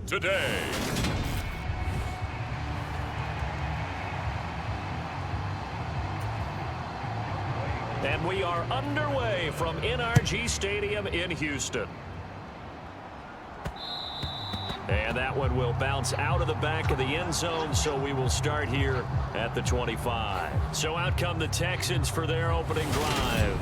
today. And we are underway from NRG Stadium in Houston. And that one will bounce out of the back of the end zone, so we will start here at the 25. So out come the Texans for their opening drive.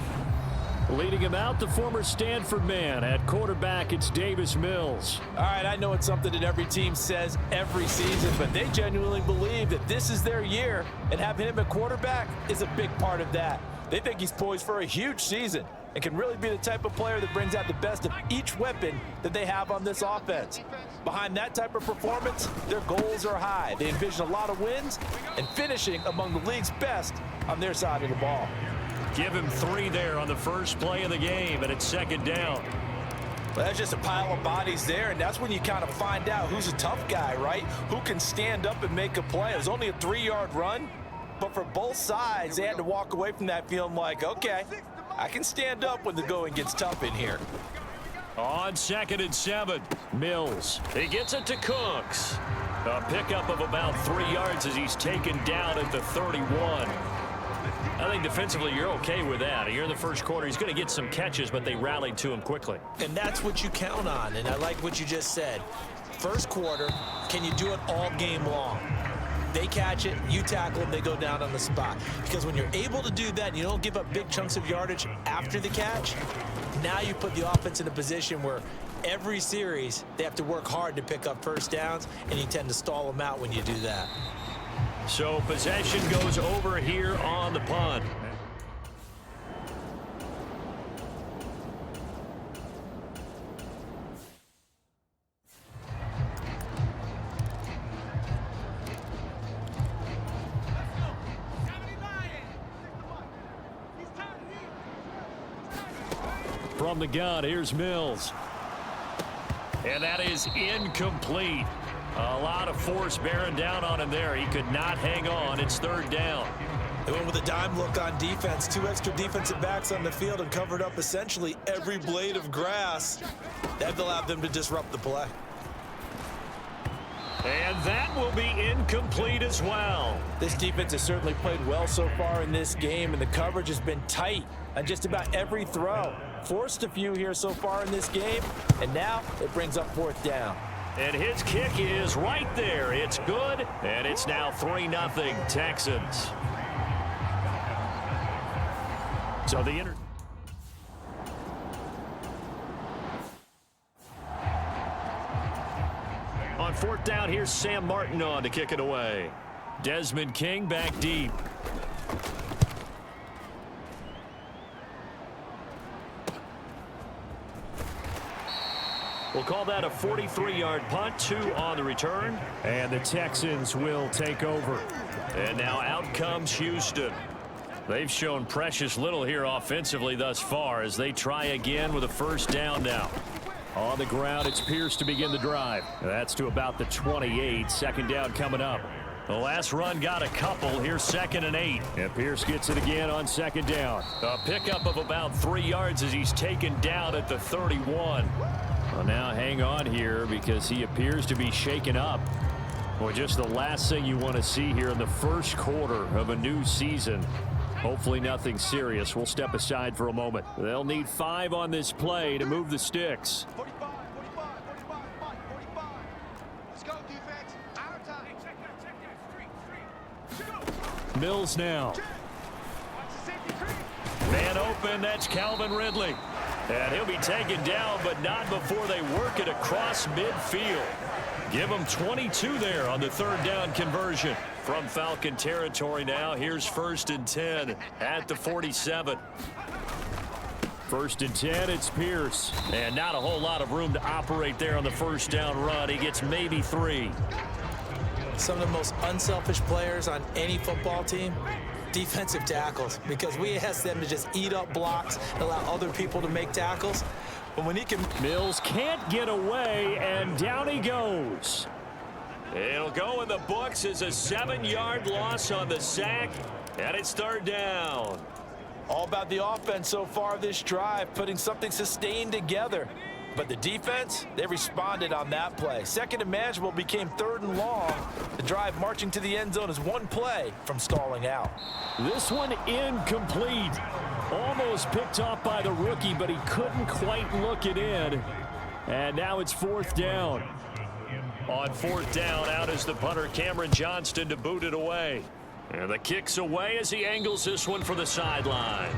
Leading him out, the former Stanford man. At quarterback, it's Davis Mills. All right, I know it's something that every team says every season, but they genuinely believe that this is their year, and having him at quarterback is a big part of that. They think he's poised for a huge season and can really be the type of player that brings out the best of each weapon that they have on this offense. Behind that type of performance, their goals are high. They envision a lot of wins and finishing among the league's best on their side of the ball. Give him 3 there on the first play of the game, and it's second down. Well, that's just a pile of bodies there, and that's when you kind of find out who's a tough guy, right? Who can stand up and make a play. It was only a 3-yard run, but for both sides, they had to walk away from that feeling like, okay, I can stand up when the going gets tough in here. On 2nd and 7, Mills. He gets it to Cooks. A pickup of about 3 yards as he's taken down at the 31. I think defensively you're okay with that. You're in the first quarter. He's going to get some catches, but they rallied to him quickly. And that's what you count on, and I like what you just said. First quarter, can you do it all game long? They catch it, you tackle them, they go down on the spot. Because when you're able to do that and you don't give up big chunks of yardage after the catch, now you put the offense in a position where every series they have to work hard to pick up first downs, and you tend to stall them out when you do that. So possession goes over here on the punt. From the gun, here's Mills. And that is incomplete. A lot of force bearing down on him there. He could not hang on. It's third down. They went with a dime look on defense. 2 extra defensive backs on the field and covered up essentially every blade of grass. That allowed them to disrupt the play. And that will be incomplete as well. This defense has certainly played well so far in this game, and the coverage has been tight on just about every throw. Forced a few here so far in this game, and now it brings up 4th down. And his kick is right there. It's good, and it's now 3-0 Texans. So the on 4th down, here's Sam Martin on to kick it away. Desmond King back deep. We'll call that a 43-yard punt, 2 on the return. And the Texans will take over. And now out comes Houston. They've shown precious little here offensively thus far as they try again with a first down now. On the ground, it's Pierce to begin the drive. That's to about the 28. Second down coming up. The last run got a couple. Here's 2nd and 8. And Pierce gets it again on 2nd down. A pickup of about 3 yards as he's taken down at the 31. Well, now hang on here because he appears to be shaken up. Well, just the last thing you want to see here in the first quarter of a new season. Hopefully nothing serious. We'll step aside for a moment. They'll need 5 on this play to move the sticks. 45. Let's go, defense. Our time. Check that. Street. Mills now. Man open, that's Calvin Ridley. And he'll be taken down, but not before they work it across midfield. Give him 22 there on the 3rd down conversion. From Falcon territory now, here's 1st and 10 at the 47. 1st and 10, it's Pierce. And not a whole lot of room to operate there on the first down run. He gets maybe 3. Some of the most unselfish players on any football team, defensive tackles, because we ask them to just eat up blocks and allow other people to make tackles. But when he can... Mills can't get away, and down he goes. It'll go in the books as a 7-yard loss on the sack, and it's 3rd down. All about the offense so far this drive, putting something sustained together. But the defense, they responded on that play. Second and manageable became 3rd and long. The drive marching to the end zone is one play from stalling out. This one incomplete. Almost picked off by the rookie, but he couldn't quite look it in. And now it's 4th down. On 4th down, out is the punter, Cameron Johnston, to boot it away. And the kick's away as he angles this one for the sideline.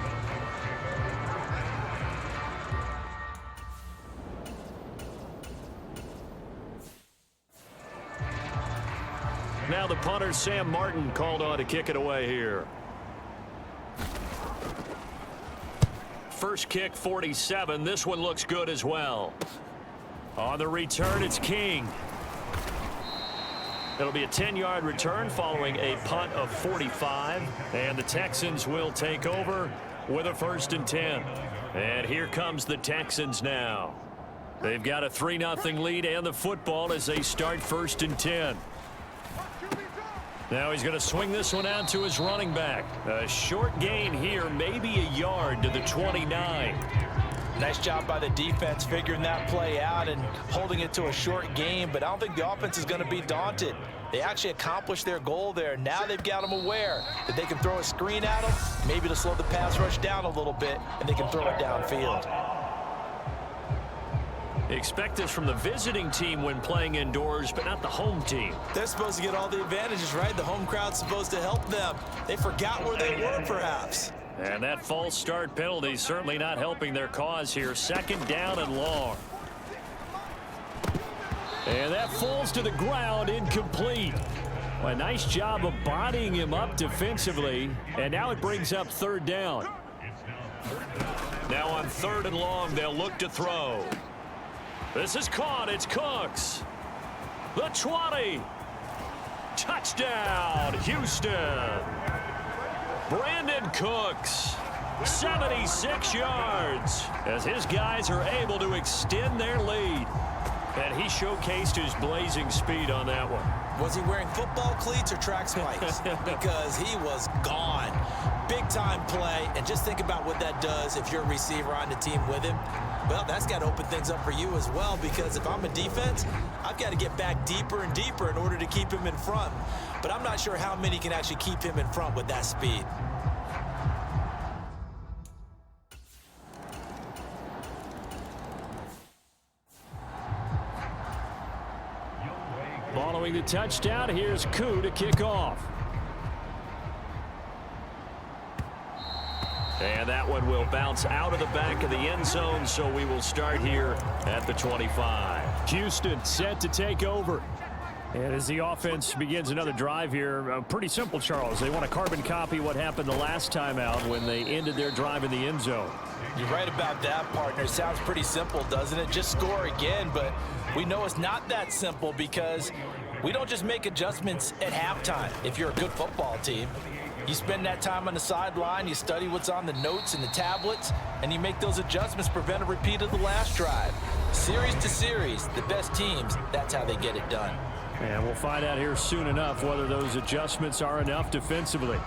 Now the punter, Sam Martin, called on to kick it away here. First kick, 47. This one looks good as well. On the return, it's King. It'll be a 10-yard return following a punt of 45. And the Texans will take over with a 1st and 10. And here comes the Texans now. They've got a 3-0 lead and the football as they start 1st and 10. Now he's going to swing this one out to his running back. A short gain here, maybe a yard to the 29. Nice job by the defense figuring that play out and holding it to a short game, but I don't think the offense is going to be daunted. They actually accomplished their goal there. Now they've got them aware that they can throw a screen at them, maybe to slow the pass rush down a little bit, and they can throw it downfield. Expect this from the visiting team when playing indoors, but not the home team. They're supposed to get all the advantages, right? The home crowd's supposed to help them. They forgot where they were, perhaps. And that false start penalty certainly not helping their cause here. 2nd down and long. And that falls to the ground, incomplete. Well, a nice job of bodying him up defensively. And now it brings up 3rd down. Now on 3rd and long, they'll look to throw. This is caught. It's Cooks. The 20. Touchdown, Houston. Brandon Cooks, 76 yards, as his guys are able to extend their lead. And he showcased his blazing speed on that one. Was he wearing football cleats or track spikes? Because he was gone. Big-time play, and just think about what that does if you're a receiver on the team with him. Well, that's got to open things up for you as well, because if I'm a defense, I've got to get back deeper and deeper in order to keep him in front. But I'm not sure how many can actually keep him in front with that speed. Following the touchdown, here's Koo to kick off. And that one will bounce out of the back of the end zone, so we will start here at the 25. Houston set to take over. And as the offense begins another drive here, pretty simple, Charles. They want to carbon copy what happened the last time out when they ended their drive in the end zone. You're right about that, partner. It sounds pretty simple, doesn't it? Just score again, but we know it's not that simple because we don't just make adjustments at halftime if you're a good football team. You spend that time on the sideline, you study what's on the notes and the tablets, and you make those adjustments, prevent a repeat of the last drive. Series to series, the best teams, that's how they get it done. And we'll find out here soon enough whether those adjustments are enough defensively.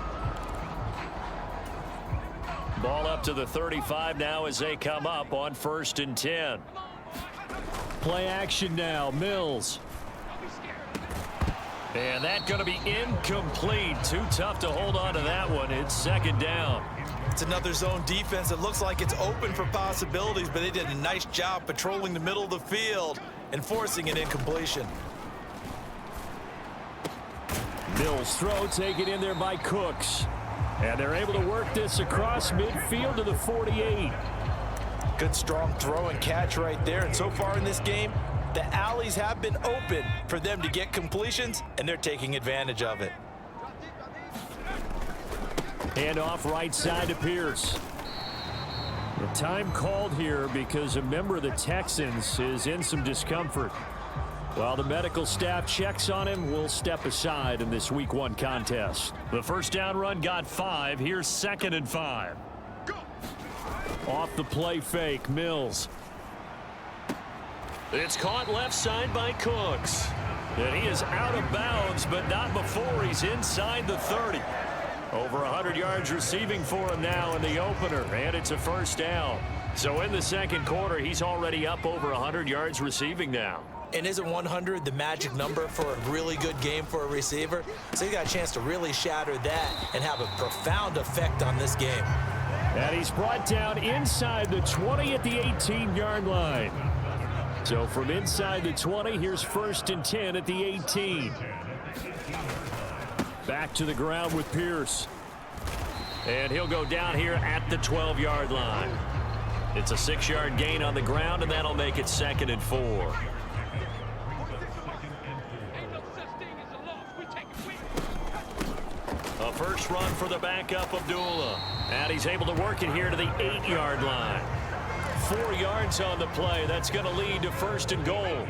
Ball up to the 35 now as they come up on 1st and 10. Play action now, Mills. And that's going to be incomplete. Too tough to hold on to that one. It's 2nd down. It's another zone defense. It looks like it's open for possibilities, but they did a nice job patrolling the middle of the field and forcing an incompletion. Mills throw taken in there by Cooks. And they're able to work this across midfield to the 48. Good strong throw and catch right there. And so far in this game, the alleys have been open for them to get completions, and they're taking advantage of it. Hand off right side to Pierce. The time called here because a member of the Texans is in some discomfort. While the medical staff checks on him, we'll step aside in this Week 1 contest. The first down run got 5. Here's 2nd and 5. Off the play fake, Mills. It's caught left side by Cooks. And he is out of bounds, but not before he's inside the 30. Over 100 yards receiving for him now in the opener, and it's a 1st down. So in the second quarter, he's already up over 100 yards receiving now. And isn't 100 the magic number for a really good game for a receiver? So he got a chance to really shatter that and have a profound effect on this game. And he's brought down inside the 20 at the 18-yard line. So from inside the 20, here's 1st and 10 at the 18. Back to the ground with Pierce. And he'll go down here at the 12-yard line. It's a 6-yard gain on the ground, and that'll make it 2nd and 4. A first run for the backup, Abdullah. And he's able to work it here to the 8-yard line. 4 yards on the play. That's going to lead to 1st and goal.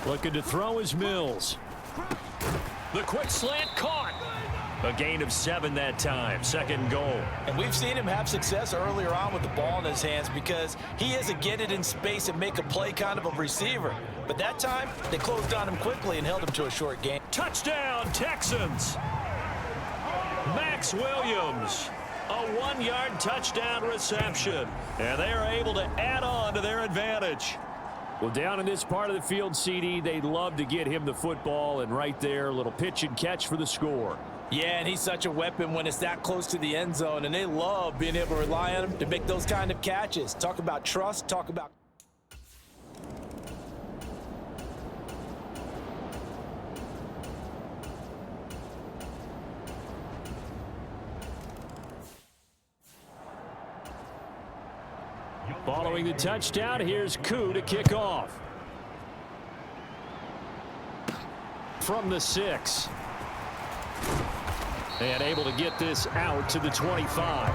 Looking to throw is Mills. The quick slant caught. A gain of 7 that time. 2nd and goal. And we've seen him have success earlier on with the ball in his hands because he is a get it in space and make a play kind of a receiver. But that time, they closed on him quickly and held him to a short gain. Touchdown, Texans. Max Williams. A 1-yard touchdown reception. And they are able to add on to their advantage. Well, down in this part of the field, CD, they'd love to get him the football. And right there, a little pitch and catch for the score. Yeah, and he's such a weapon when it's that close to the end zone. And they love being able to rely on him to make those kind of catches. Talk about trust. Talk about... Following the touchdown, here's Koo to kick off. From the 6. And able to get this out to the 25.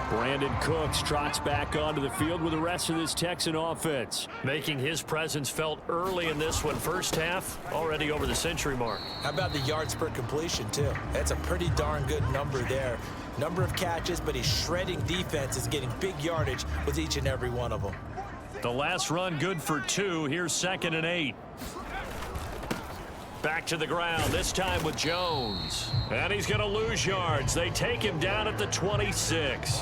Brandon Cooks trots back onto the field with the rest of this Texan offense, making his presence felt early in this one. First half, already over the century mark. How about the yards per completion, too? That's a pretty darn good number there. Number of catches, but he's shredding defense, is getting big yardage with each and every one of them. The last run good for 2. Here's 2nd and 8. Back to the ground, this time with Jones. And he's going to lose yards. They take him down at the 26.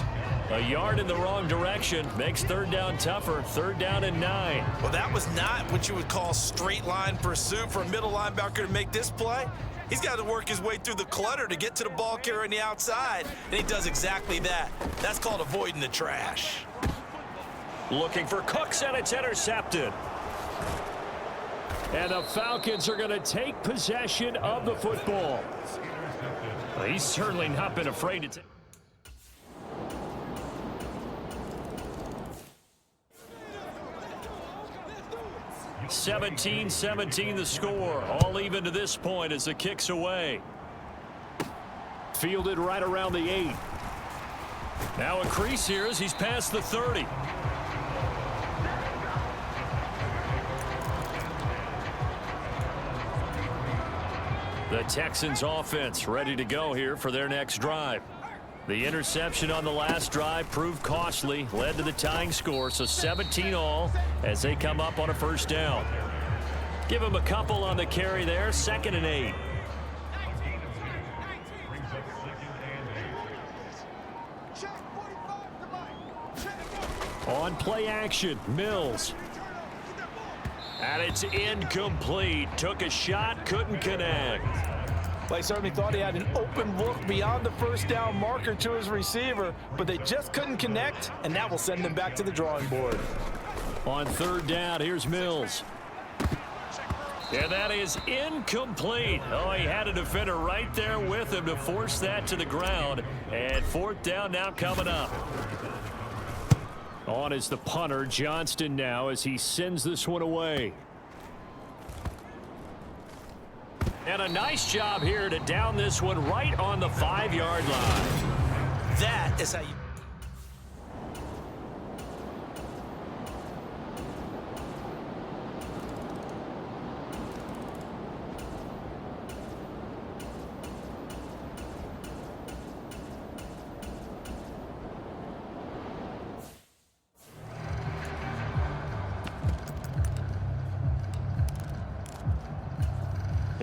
A yard in the wrong direction makes 3rd down tougher. 3rd down and 9. Well, that was not what you would call straight line pursuit for a middle linebacker to make this play. He's got to work his way through the clutter to get to the ball carrier on the outside, and he does exactly that. That's called avoiding the trash. Looking for Cooks, and it's intercepted. And the Falcons are going to take possession of the football. Well, he's certainly not been afraid to take. – 17-17 the score. All even to this point as the kick's away. Fielded right around the 8. Now a crease here as he's past the 30. The Texans offense ready to go here for their next drive. The interception on the last drive proved costly, led to the tying score, so 17 all as they come up on a first down. Give them a couple on the carry there, 2nd and 8. On play action, Mills. And it's incomplete. Took a shot, couldn't connect. Well, he certainly thought he had an open look beyond the first down marker to his receiver, but they just couldn't connect, and that will send them back to the drawing board. On 3rd down, here's Mills. And that is incomplete. Oh, he had a defender right there with him to force that to the ground. And 4th down now coming up. On is the punter, Johnston, now as he sends this one away. And a nice job here to down this one right on the 5-yard line. That is how you...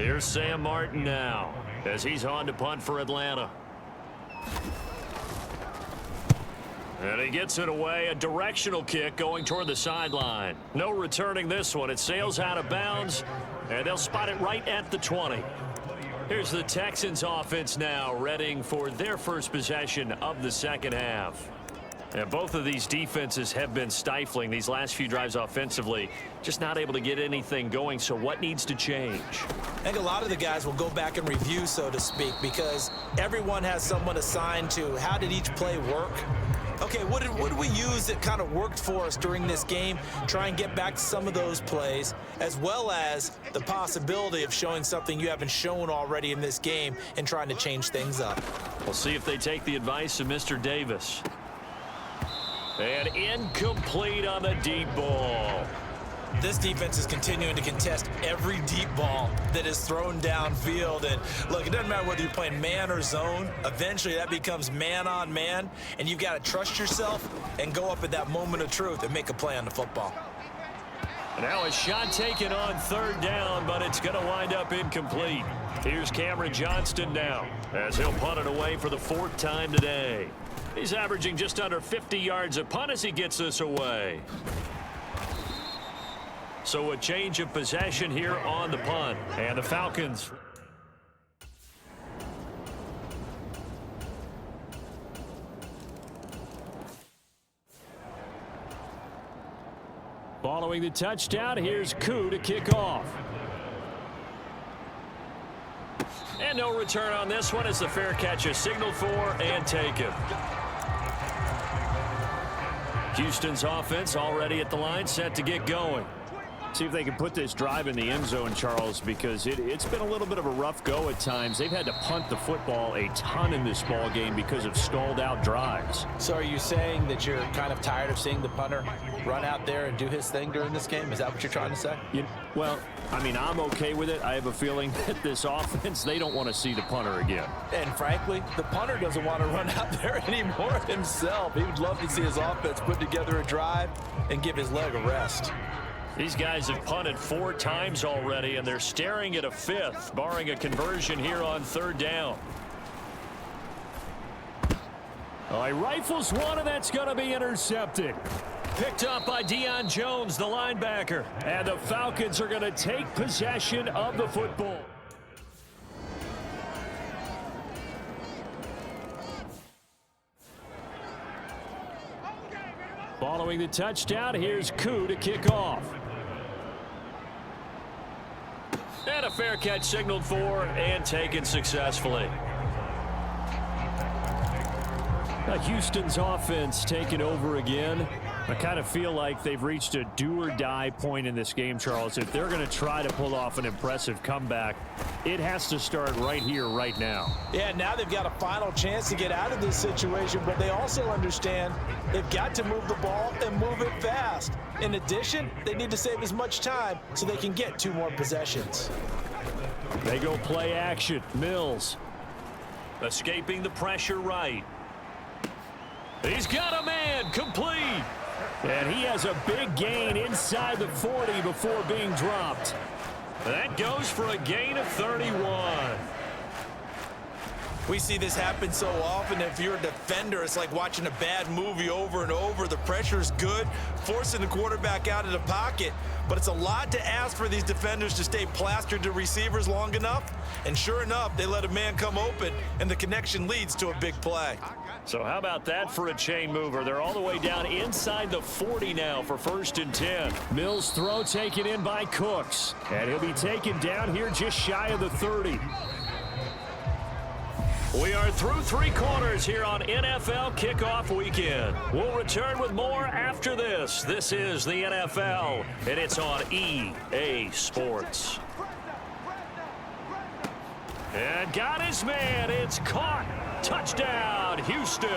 Here's Sam Martin now as he's on to punt for Atlanta. And he gets it away, a directional kick going toward the sideline. No returning this one. It sails out of bounds, and they'll spot it right at the 20. Here's the Texans offense now, readying for their first possession of the second half. And both of these defenses have been stifling these last few drives offensively, just not able to get anything going. So what needs to change? I think a lot of the guys will go back and review, so to speak, because everyone has someone assigned to how did each play work. Okay, what did we use that kind of worked for us during this game? Try and get back to some of those plays, as well as the possibility of showing something you haven't shown already in this game and trying to change things up. We'll see if they take the advice of Mr. Davis. And incomplete on the deep ball. This defense is continuing to contest every deep ball that is thrown downfield. And look, it doesn't matter whether you're playing man or zone. Eventually that becomes man on man, and you've got to trust yourself and go up at that moment of truth and make a play on the football. Now a shot taken on third down, but it's going to wind up incomplete. Here's Cameron Johnston now as he'll punt it away for the 4th time today. He's averaging just under 50 yards a punt as he gets this away. So a change of possession here on the punt. And the Falcons. Following the touchdown, here's Koo to kick off. And no return on this one as the fair catch is signaled for and taken. Houston's offense already at the line, set to get going. See if they can put this drive in the end zone, Charles, because it's been a little bit of a rough go at times. They've had to punt the football a ton in this ball game because of stalled out drives. So are you saying that you're kind of tired of seeing the punter run out there and do his thing during this game? Is that what you're trying to say? Well, I mean, I'm okay with it. I have a feeling that this offense, they don't want to see the punter again. And frankly, the punter doesn't want to run out there anymore himself. He would love to see his offense put together a drive and give his leg a rest. These guys have punted 4 times already, and they're staring at a 5th, barring a conversion here on 3rd down. Oh, he rifles one, and that's going to be intercepted. Picked up by Deion Jones, the linebacker. And the Falcons are going to take possession of the football. Following the touchdown, here's Koo to kick off. And a fair catch signaled for and taken successfully. Now Houston's offense taking over again. I kind of feel like they've reached a do-or-die point in this game, Charles. If they're going to try to pull off an impressive comeback, it has to start right here, right now. Yeah, now they've got a final chance to get out of this situation, but they also understand they've got to move the ball and move it fast. In addition, they need to save as much time so they can get 2 more possessions. They go play action. Mills escaping the pressure right. He's got a man, complete. And he has a big gain inside the 40 before being dropped. That goes for a gain of 31. We see this happen so often. If you're a defender, it's like watching a bad movie over and over. The pressure's good, forcing the quarterback out of the pocket. But it's a lot to ask for these defenders to stay plastered to receivers long enough. And sure enough, they let a man come open, and the connection leads to a big play. So how about that for a chain mover? They're all the way down inside the 40 now for 1st and 10. Mills' throw taken in by Cooks. And he'll be taken down here just shy of the 30. We are through 3 quarters here on NFL Kickoff Weekend. We'll return with more after this. This is the NFL, and it's on EA Sports. And got his man. It's caught. Touchdown, Houston.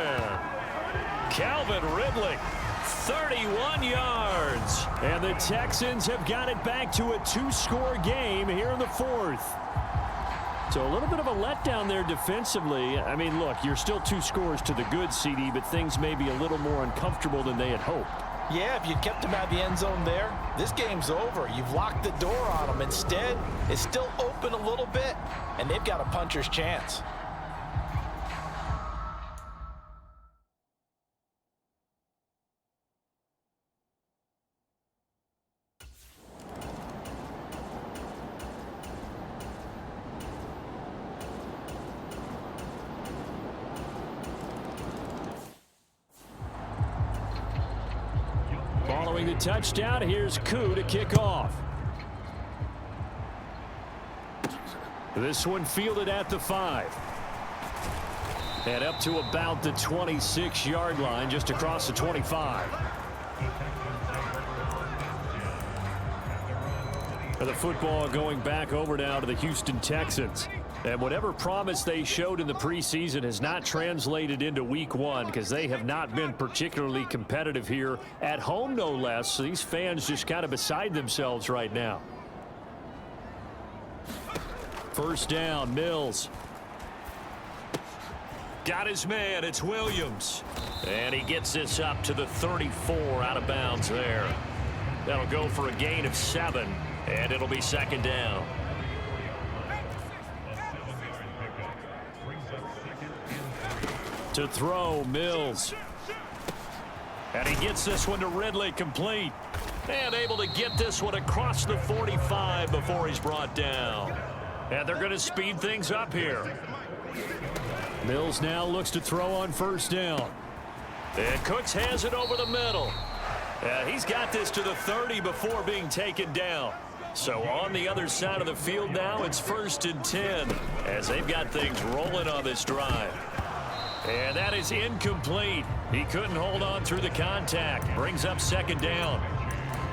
Calvin Ridley, 31 yards. And the Texans have got it back to a 2-score game here in the 4th. So a little bit of a letdown there defensively. I mean, look, you're still 2 scores to the good, CD, but things may be a little more uncomfortable than they had hoped. Yeah, if you kept him out of the end zone there, this game's over. You've locked the door on him. Instead, it's still open a little bit, and they've got a puncher's chance. Following the touchdown, here's Koo to kick off. This one fielded at the 5. And up to about the 26-yard line, just across the 25. The football going back over now to the Houston Texans. And whatever promise they showed in the preseason has not translated into week 1 because they have not been particularly competitive here at home, no less. So these fans just kind of beside themselves right now. First down, Mills. Got his man, it's Williams. And he gets this up to the 34 out of bounds there. That'll go for a gain of 7, and it'll be second down. To throw, Mills. And he gets this one to Ridley, complete. And able to get this one across the 45 before he's brought down. And they're going to speed things up here. Mills now looks to throw on first down. And Cooks has it over the middle. He's got this to the 30 before being taken down. So on the other side of the field now, it's 1st and 10 as they've got things rolling on this drive. And that is incomplete. He couldn't hold on through the contact. Brings up second down.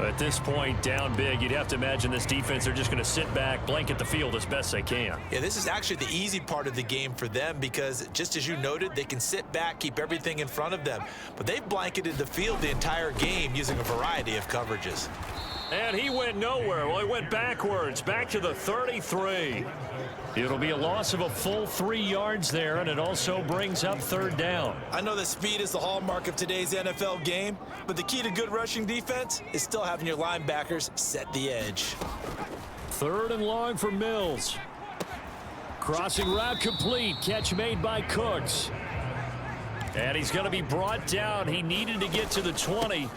At this point, down big, you'd have to imagine this defense, they're just going to sit back, blanket the field as best they can. Yeah, this is actually the easy part of the game for them because, just as you noted, they can sit back, keep everything in front of them. But they've blanketed the field the entire game using a variety of coverages. And he went nowhere. Well, he went backwards, back to the 33. It'll be a loss of a full 3 yards there, and it also brings up third down. I know that speed is the hallmark of today's NFL game, but the key to good rushing defense is still having your linebackers set the edge. Third and long for Mills. Crossing route complete. Catch made by Cooks. And he's going to be brought down. He needed to get to the 20,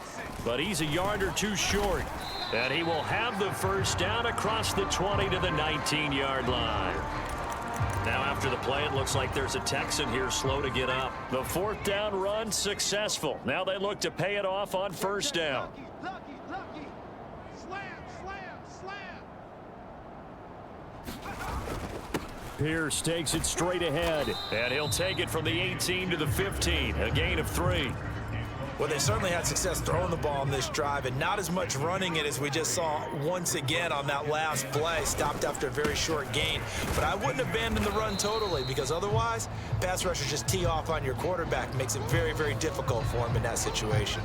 but he's a yard or two short. And he will have the first down across the 20 to the 19-yard line. Now after the play, it looks like there's a Texan here slow to get up. The 4th down run successful. Now they look to pay it off on first down. Lucky. Slam. Pierce takes it straight ahead. And he'll take it from the 18 to the 15. A gain of 3. Well, they certainly had success throwing the ball on this drive and not as much running it as we just saw once again on that last play. Stopped after a very short gain. But I wouldn't abandon the run totally because otherwise, pass rushers just tee off on your quarterback. Makes it very, very difficult for him in that situation.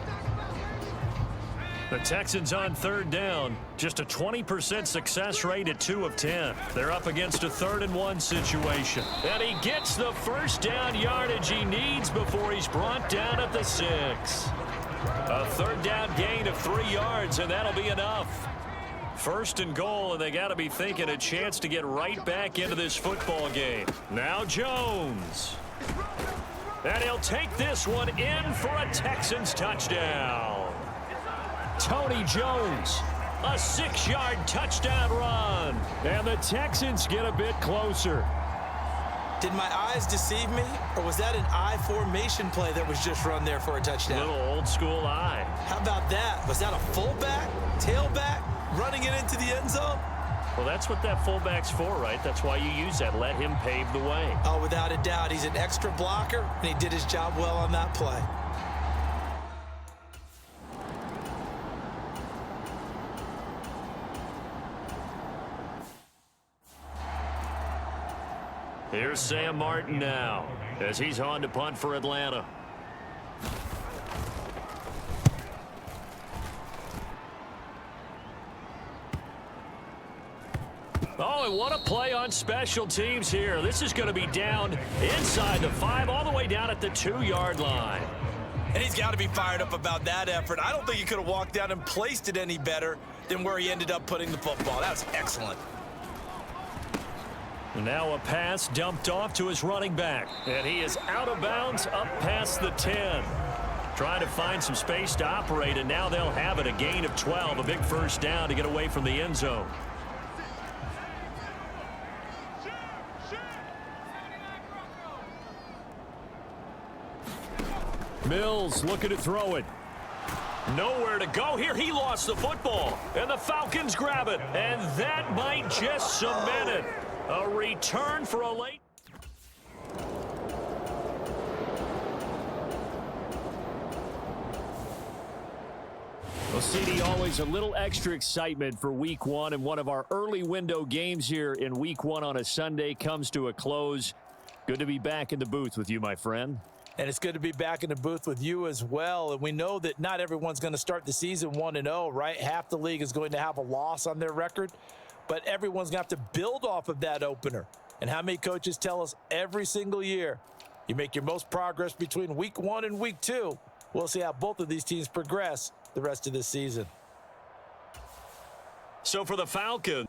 The Texans on third down, just a 20% success rate at 2 of 10. They're up against a 3rd and 1 situation. And he gets the first down yardage he needs before he's brought down at the 6. A 3rd down gain of 3 yards, and that'll be enough. 1st and goal, and they got to be thinking a chance to get right back into this football game. Now Jones. And he'll take this one in for a Texans touchdown. Tony Jones, a 6-yard touchdown run. And the Texans get a bit closer. Did my eyes deceive me, or was that an I formation play that was just run there for a touchdown? Little old school eye. How about that? Was that a fullback, tailback, running it into the end zone? Well, that's what that fullback's for, right? That's why you use that. Let him pave the way. Oh, without a doubt. He's an extra blocker, and he did his job well on that play. Here's Sam Martin now as he's on to punt for Atlanta. Oh, and what a play on special teams here. This is going to be down inside the 5, all the way down at the 2-yard line. And he's got to be fired up about that effort. I don't think he could have walked down and placed it any better than where he ended up putting the football. That was excellent. Now a pass dumped off to his running back. And he is out of bounds up past the 10. Trying to find some space to operate, and now they'll have it. A gain of 12, a big first down to get away from the end zone. Mills looking to throw it. Nowhere to go here. He lost the football, and the Falcons grab it, and that might just cement it. A return for a late. Well, CD, always a little extra excitement for Week 1, and one of our early window games here in Week 1 on a Sunday comes to a close. Good to be back in the booth with you, my friend. And it's good to be back in the booth with you as well. And we know that not everyone's going to start the season 1-0, right? Half the league is going to have a loss on their record, but everyone's going to have to build off of that opener. And how many coaches tell us every single year, you make your most progress between Week 1 and Week 2. We'll see how both of these teams progress the rest of this season. So for the Falcons,